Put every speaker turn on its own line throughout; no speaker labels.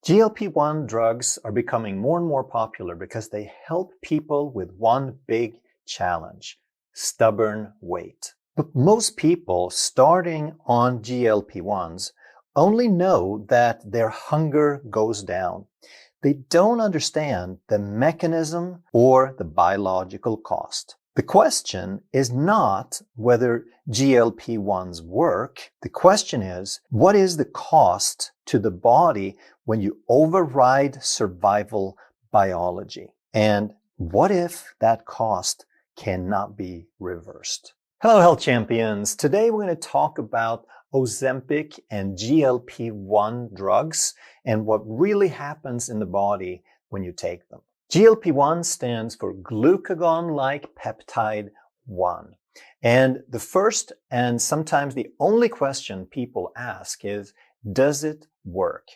GLP-1 drugs are becoming more and more popular because they help people with one big challenge: stubborn weight. But most people starting on GLP-1s only know that their hunger goes down. They don't understand the mechanism or the biological cost. The question is not whether GLP-1s work. The question is, what is the cost to the body when you override survival biology? And what if that cost cannot be reversed? Hello, health champions. Today we're going to talk about Ozempic and GLP-1 drugs and what really happens in the body when you take them. GLP-1 stands for glucagon-like peptide 1. And the first and sometimes the only question people ask is, does it work?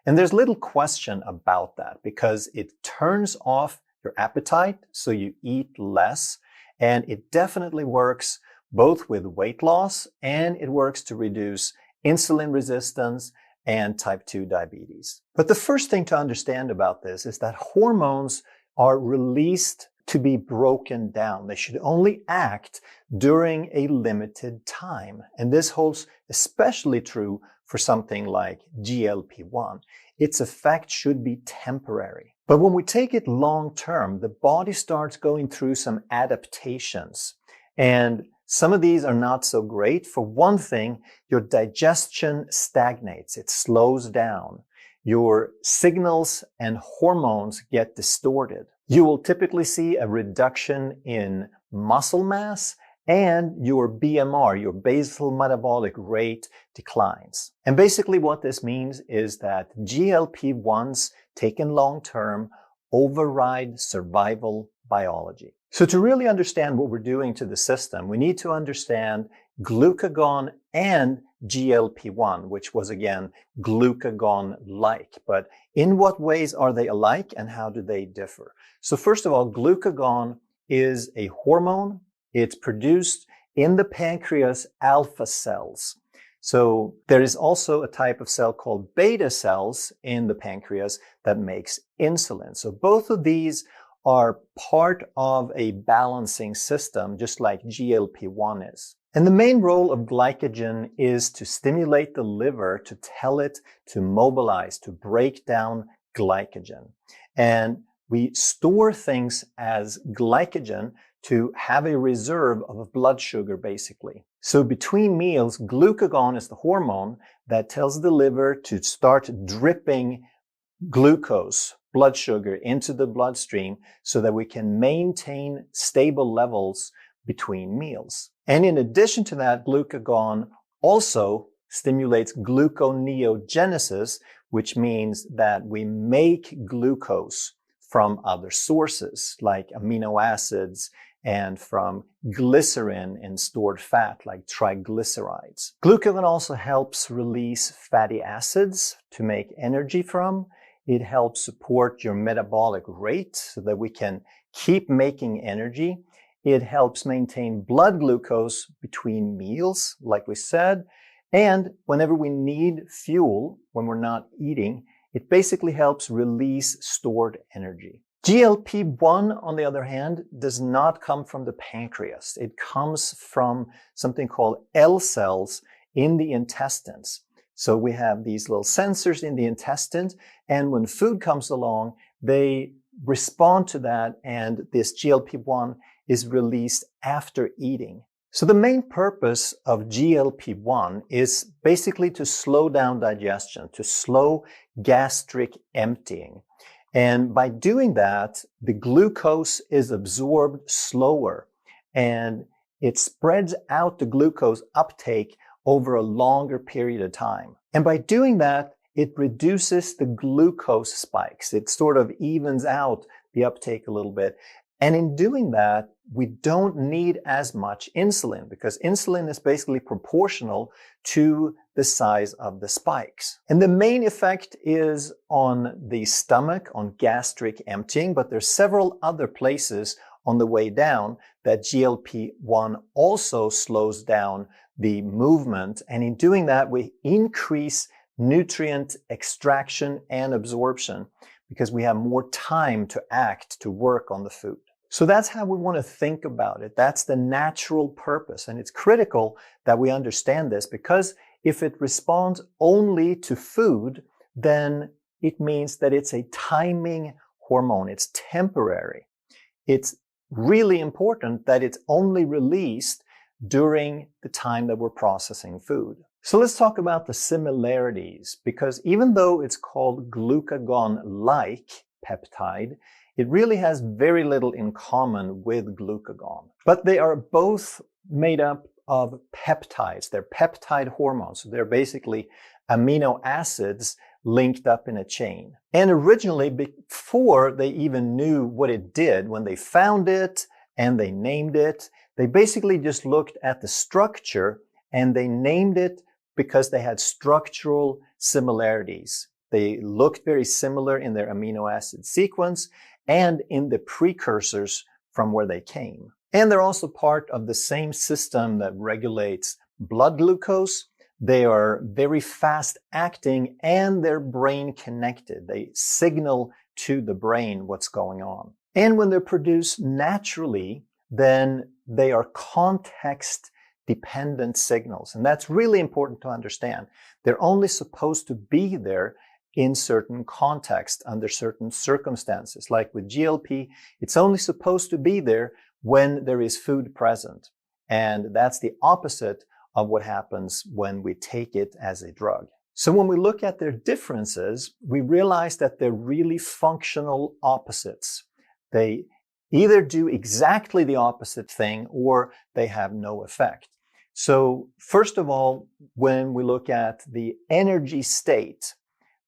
And there's little question about that because it turns off your appetite, so you eat less, and it definitely works both with weight loss and it works to reduce insulin resistance and type 2 diabetes. But the first thing to understand about this is that hormones are released to be broken down. They should only act during a limited time. And this holds especially true for something like GLP-1. Its effect should be temporary. But when we take it long term, the body starts going through some adaptations. And some of these are not so great. For one thing, your digestion stagnates. It slows down. Your signals and hormones get distorted. You will typically see a reduction in muscle mass and your BMR, your basal metabolic rate, declines. And basically what this means is that GLP-1s taken long term override survival biology. So to really understand what we're doing to the system, we need to understand glucagon and GLP-1, which was again glucagon-like. But in what ways are they alike and how do they differ? So first of all, glucagon is a hormone. It's produced in the pancreas alpha cells. So there is also a type of cell called beta cells in the pancreas that makes insulin. So both of these are part of a balancing system, just like GLP-1 is. And the main role of glycogen is to stimulate the liver to tell it to mobilize, to break down glycogen. And we store things as glycogen to have a reserve of blood sugar, basically. So between meals, glucagon is the hormone that tells the liver to start dripping glucose, blood sugar, into the bloodstream so that we can maintain stable levels between meals. And in addition to that, glucagon also stimulates gluconeogenesis, which means that we make glucose from other sources like amino acids and from glycerin in stored fat like triglycerides. Glucagon also helps release fatty acids to make energy from. It helps support your metabolic rate so that we can keep making energy. It helps maintain blood glucose between meals, like we said. And whenever we need fuel, when we're not eating, it basically helps release stored energy. GLP-1, on the other hand, does not come from the pancreas. It comes from something called L cells in the intestines. So we have these little sensors in the intestines, and when food comes along, they respond to that, and this GLP-1 is released after eating. So the main purpose of GLP-1 is basically to slow down digestion, to slow gastric emptying. And by doing that, the glucose is absorbed slower, and it spreads out the glucose uptake over a longer period of time. And by doing that, it reduces the glucose spikes. It sort of evens out the uptake a little bit. And in doing that, we don't need as much insulin because insulin is basically proportional to the size of the spikes. And the main effect is on the stomach, on gastric emptying, but there's several other places on the way down that GLP-1 also slows down the movement. And in doing that, we increase nutrient extraction and absorption because we have more time to act, to work on the food. So that's how we want to think about it. That's the natural purpose. And it's critical that we understand this, because if it responds only to food, then it means that it's a timing hormone. It's temporary. It's really important that it's only released during the time that we're processing food. So let's talk about the similarities, because even though it's called glucagon-like peptide, it really has very little in common with glucagon. But they are both made up of peptides. They're peptide hormones. So they're basically amino acids linked up in a chain. And originally, before they even knew what it did, when they found it and they named it, they basically just looked at the structure and they named it because they had structural similarities. They looked very similar in their amino acid sequence and in the precursors from where they came. And they're also part of the same system that regulates blood glucose. They are very fast acting and they're brain connected. They signal to the brain what's going on. And when they're produced naturally, then they are context dependent signals. And that's really important to understand. They're only supposed to be there in certain context, under certain circumstances. Like with GLP, it's only supposed to be there when there is food present. And that's the opposite of what happens when we take it as a drug. So when we look at their differences, we realize that they're really functional opposites. They either do exactly the opposite thing or they have no effect. So first of all, when we look at the energy state,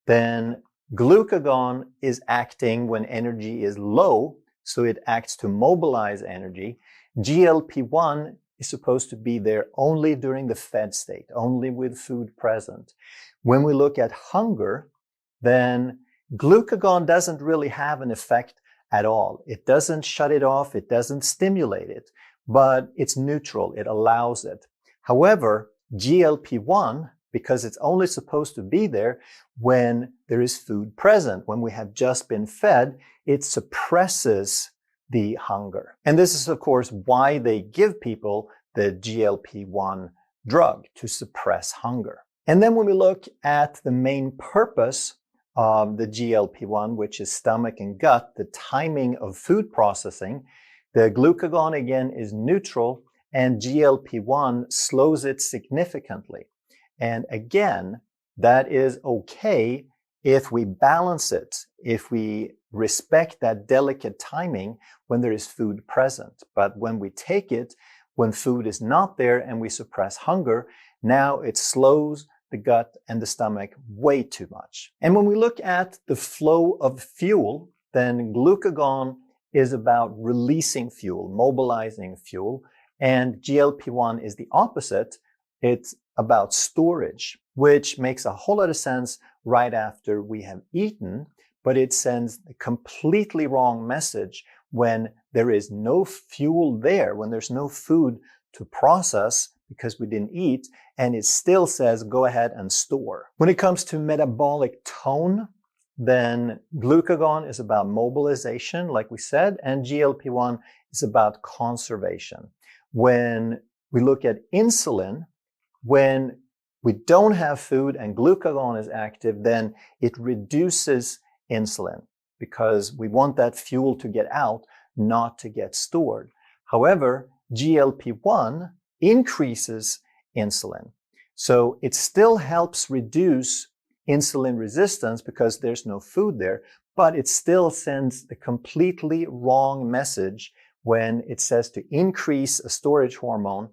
then glucagon is acting when energy is low, so it acts to mobilize energy. GLP-1 is supposed to be there only during the fed state, only with food present. When we look at hunger, then glucagon doesn't really have an effect at all. It doesn't shut it off, it doesn't stimulate it, but it's neutral, it allows it. However, GLP-1, because it's only supposed to be there when there is food present, when we have just been fed, it suppresses the hunger. And this is, of course, why they give people the GLP-1 drug, to suppress hunger. And then when we look at the main purpose of the GLP-1, which is stomach and gut, the timing of food processing, the glucagon again is neutral and GLP-1 slows it significantly. And again, that is okay if we balance it, if we respect that delicate timing when there is food present. But when we take it, when food is not there and we suppress hunger, now it slows the gut and the stomach way too much. And when we look at the flow of fuel, then glucagon is about releasing fuel, mobilizing fuel, and GLP-1 is the opposite. It's about storage, which makes a whole lot of sense right after we have eaten, but it sends a completely wrong message when there is no fuel there, when there's no food to process because we didn't eat, and it still says go ahead and store. When it comes to metabolic tone, then glucagon is about mobilization, like we said, and GLP-1 is about conservation. When we look at insulin, when we don't have food and glucagon is active, then it reduces insulin because we want that fuel to get out, not to get stored. However, GLP-1 increases insulin. So it still helps reduce insulin resistance because there's no food there, but it still sends the completely wrong message when it says to increase a storage hormone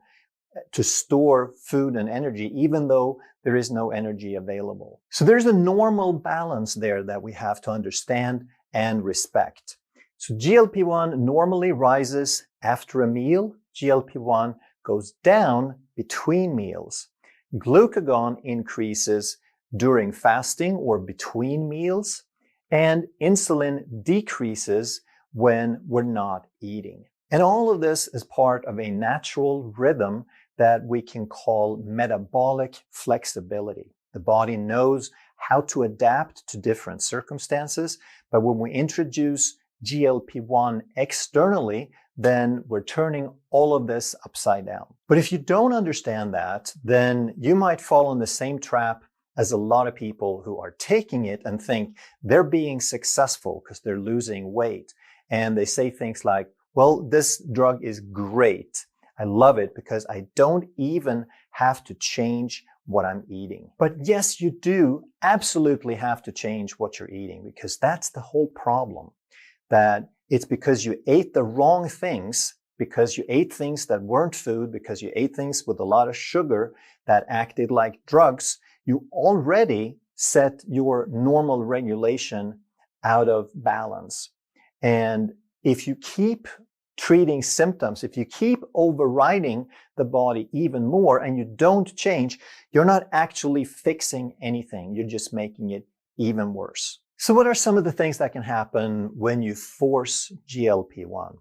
to store food and energy, even though there is no energy available. So there's a normal balance there that we have to understand and respect. So GLP-1 normally rises after a meal. GLP-1 goes down between meals. Glucagon increases during fasting or between meals, and insulin decreases when we're not eating. And all of this is part of a natural rhythm that we can call metabolic flexibility. The body knows how to adapt to different circumstances. But when we introduce GLP-1 externally, then we're turning all of this upside down. But if you don't understand that, then you might fall in the same trap as a lot of people who are taking it and think they're being successful because they're losing weight. And they say things like, well, this drug is great. I love it because I don't even have to change what I'm eating. But yes, you do absolutely have to change what you're eating, because that's the whole problem. That it's because you ate the wrong things, because you ate things that weren't food, because you ate things with a lot of sugar that acted like drugs, you already set your normal regulation out of balance. And if you keep treating symptoms, if you keep overriding the body even more and you don't change, you're not actually fixing anything. You're just making it even worse. So what are some of the things that can happen when you force GLP-1?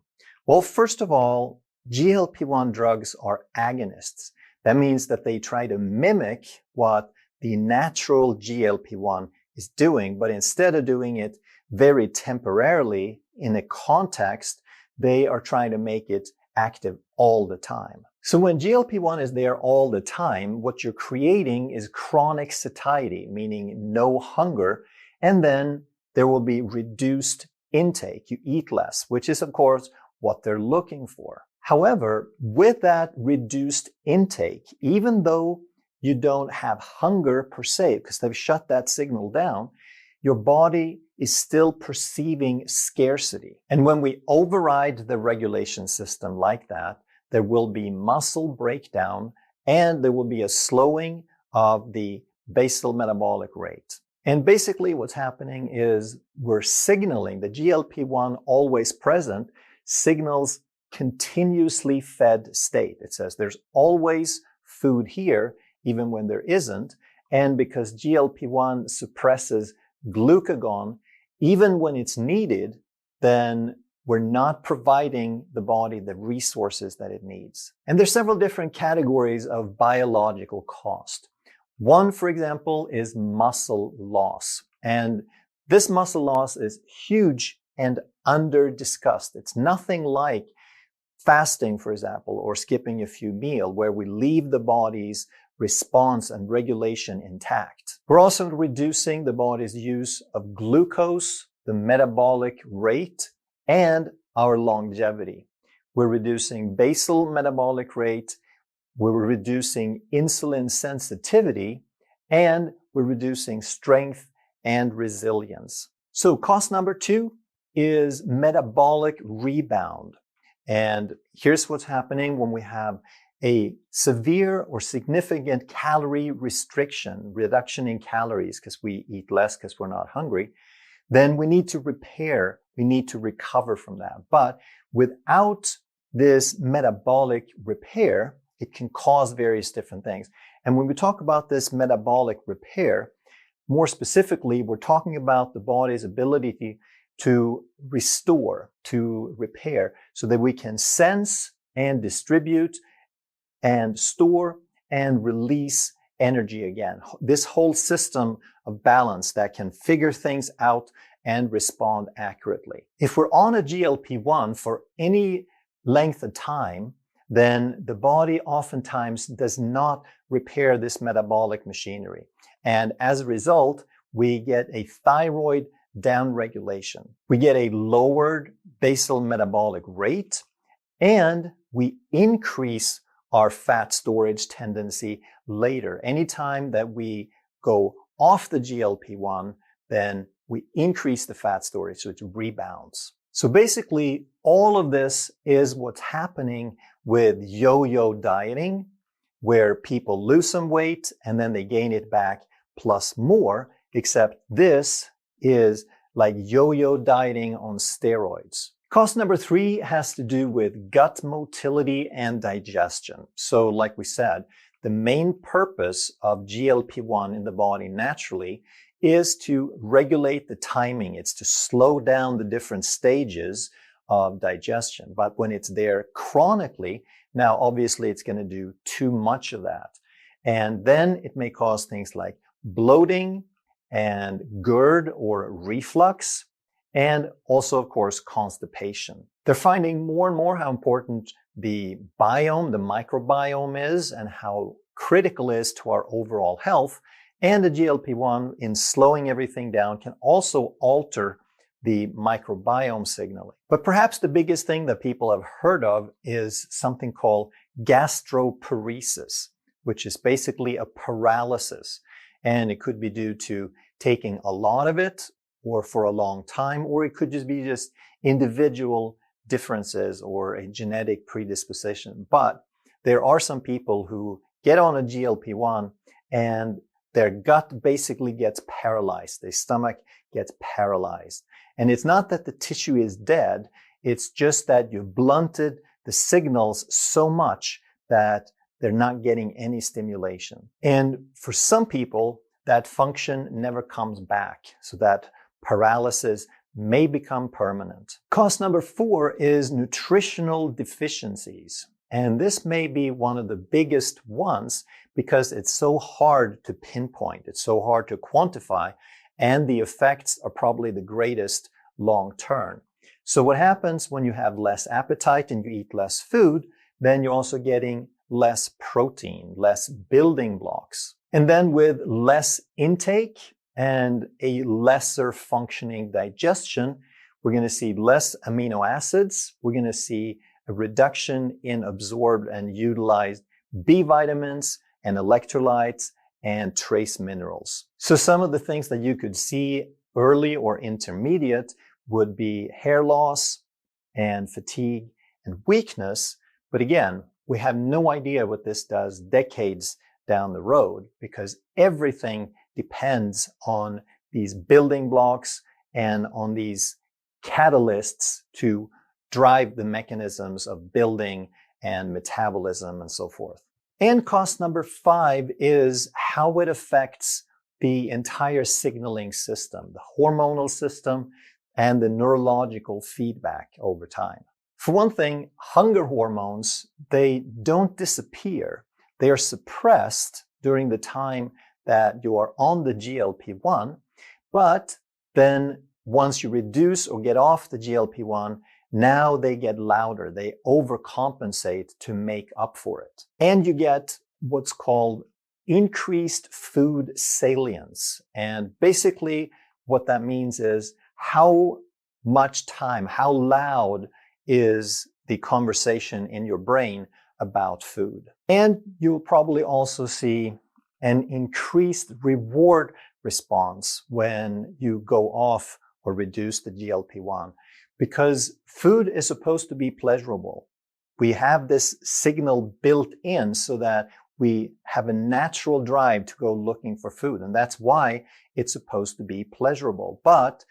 Well, first of all, GLP-1 drugs are agonists. That means that they try to mimic what the natural GLP-1 is doing, but instead of doing it very temporarily in a context, they are trying to make it active all the time. So when GLP-1 is there all the time, what you're creating is chronic satiety, meaning no hunger, and then there will be reduced intake. You eat less, which is, of course, what they're looking for. However, with that reduced intake, even though you don't have hunger per se, because they've shut that signal down, your body is still perceiving scarcity. And when we override the regulation system like that, there will be muscle breakdown and there will be a slowing of the basal metabolic rate. And basically what's happening is we're signaling the GLP-1 always present signals continuously fed state. It says there's always food here, even when there isn't. And because GLP-1 suppresses glucagon, even when it's needed, then we're not providing the body the resources that it needs. And there's several different categories of biological cost. One, for example, is muscle loss. And this muscle loss is huge and under-discussed. It's nothing like fasting, for example, or skipping a few meals, where we leave the body's response and regulation intact. We're also reducing the body's use of glucose, the metabolic rate, and our longevity. We're reducing basal metabolic rate, we're reducing insulin sensitivity, and we're reducing strength and resilience. So cost number 2 is metabolic rebound. And here's what's happening when we have a severe or significant calorie reduction in calories, because we eat less because we're not hungry, then we need to repair, we need to recover from that. But without this metabolic repair, it can cause various different things. And when we talk about this metabolic repair, more specifically, we're talking about the body's ability to restore, to repair, so that we can sense and distribute and store and release energy again. This whole system of balance that can figure things out and respond accurately. If we're on a GLP-1 for any length of time, then the body oftentimes does not repair this metabolic machinery. And as a result, we get a thyroid downregulation. We get a lowered basal metabolic rate, and we increase our fat storage tendency later. Anytime that we go off the GLP-1, then we increase the fat storage, so it rebounds. So basically, all of this is what's happening with yo-yo dieting, where people lose some weight and then they gain it back plus more, except this is like yo-yo dieting on steroids. Cost number 3 has to do with gut motility and digestion. So like we said, the main purpose of GLP-1 in the body naturally is to regulate the timing. It's to slow down the different stages of digestion. But when it's there chronically, now obviously it's going to do too much of that. And then it may cause things like bloating and GERD or reflux, and also, of course, constipation. They're finding more and more how important the biome, the microbiome is, and how critical it is to our overall health. And the GLP-1, in slowing everything down, can also alter the microbiome signaling. But perhaps the biggest thing that people have heard of is something called gastroparesis, which is basically a paralysis. And it could be due to taking a lot of it or for a long time, or it could just be individual differences or a genetic predisposition. But there are some people who get on a GLP-1 and their gut basically gets paralyzed. Their stomach gets paralyzed. And it's not that the tissue is dead. It's just that you've blunted the signals so much that they're not getting any stimulation. And for some people, that function never comes back. So that paralysis may become permanent. Cause number 4 is nutritional deficiencies. And this may be one of the biggest ones because it's so hard to pinpoint. It's so hard to quantify, and the effects are probably the greatest long term. So what happens when you have less appetite and you eat less food, then you're also getting less protein, less building blocks. And then with less intake and a lesser functioning digestion, we're going to see less amino acids. We're going to see a reduction in absorbed and utilized B vitamins and electrolytes and trace minerals. So some of the things that you could see early or intermediate would be hair loss and fatigue and weakness. But again, we have no idea what this does decades down the road because everything depends on these building blocks and on these catalysts to drive the mechanisms of building and metabolism and so forth. And cost number 5 is how it affects the entire signaling system, the hormonal system, and the neurological feedback over time. For one thing, hunger hormones, they don't disappear. They are suppressed during the time that you are on the GLP-1, but then once you reduce or get off the GLP-1, now they get louder. They overcompensate to make up for it. And you get what's called increased food salience. And basically what that means is how much time, how loud is the conversation in your brain about food. And you'll probably also see an increased reward response when you go off or reduce the GLP-1, because food is supposed to be pleasurable. We have this signal built in so that we have a natural drive to go looking for food, and that's why it's supposed to be pleasurable. But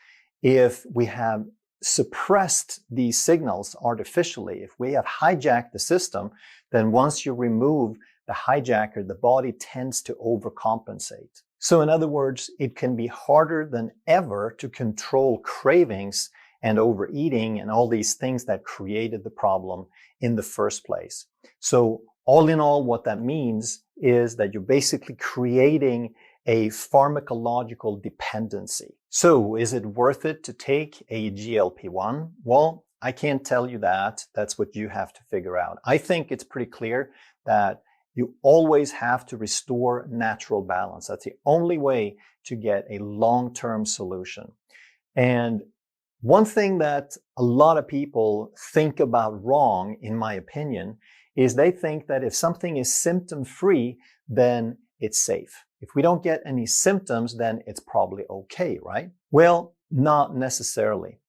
if we have suppressed these signals artificially, if we have hijacked the system, then once you remove the hijacker, the body tends to overcompensate. So in other words, it can be harder than ever to control cravings and overeating and all these things that created the problem in the first place. So all in all, what that means is that you're basically creating a pharmacological dependency. So is it worth it to take a GLP-1? Well, I can't tell you that. That's what you have to figure out. I think it's pretty clear that you always have to restore natural balance. That's the only way to get a long-term solution. And one thing that a lot of people think about wrong, in my opinion, is they think that if something is symptom-free, then it's safe. If we don't get any symptoms, then it's probably okay, right? Well, not necessarily.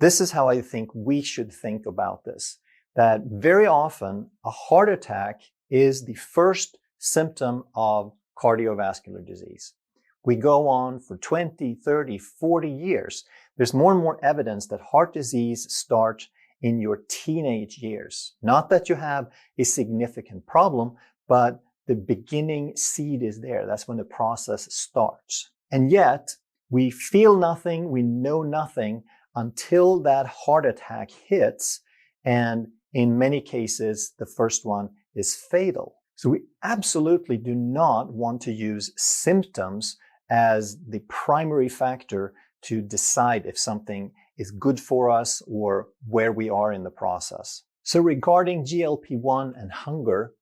This is how I think we should think about this, that very often a heart attack is the first symptom of cardiovascular disease. We go on for 20, 30, 40 years. There's more and more evidence that heart disease starts in your teenage years. Not that you have a significant problem, but the beginning seed is there. That's when the process starts. And yet, we feel nothing, we know nothing until that heart attack hits. And in many cases, the first one is fatal. So we absolutely do not want to use symptoms as the primary factor to decide if something is good for us or where we are in the process. So regarding GLP-1 and hunger,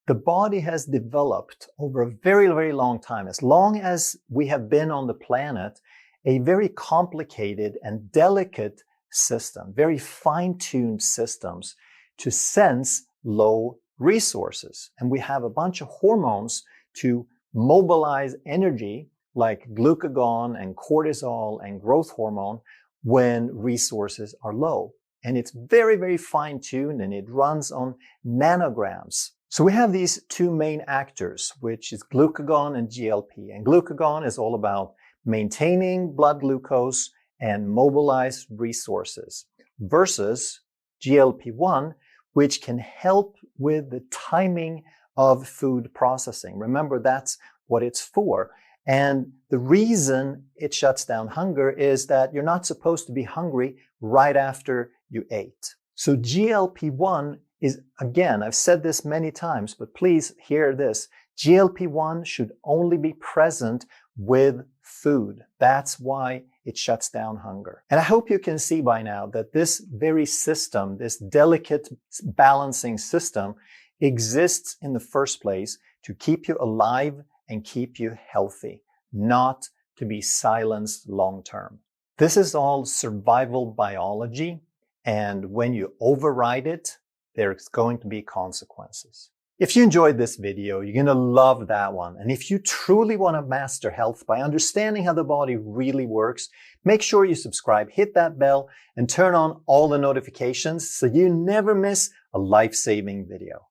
the body has developed over a very, very long time, as long as we have been on the planet, a very complicated and delicate system, very fine-tuned systems to sense low resources. And we have a bunch of hormones to mobilize energy like glucagon and cortisol and growth hormone when resources are low. And it's very, very fine-tuned, and it runs on nanograms. So we have these two main actors, which is glucagon and GLP. And glucagon is all about maintaining blood glucose and mobilize resources, versus GLP-1, which can help with the timing of food processing. Remember, that's what it's for. And the reason it shuts down hunger is that you're not supposed to be hungry right after you ate. So GLP-1 is, again, I've said this many times, but please hear this. GLP-1 should only be present with food. That's why it shuts down hunger. And I hope you can see by now that this very system, this delicate balancing system, exists in the first place to keep you alive and keep you healthy, not to be silenced long term. This is all survival biology, and when you override it, there's going to be consequences. If you enjoyed this video, you're going to love that one. And if you truly want to master health by understanding how the body really works, make sure you subscribe, hit that bell, and turn on all the notifications so you never miss a life-saving video.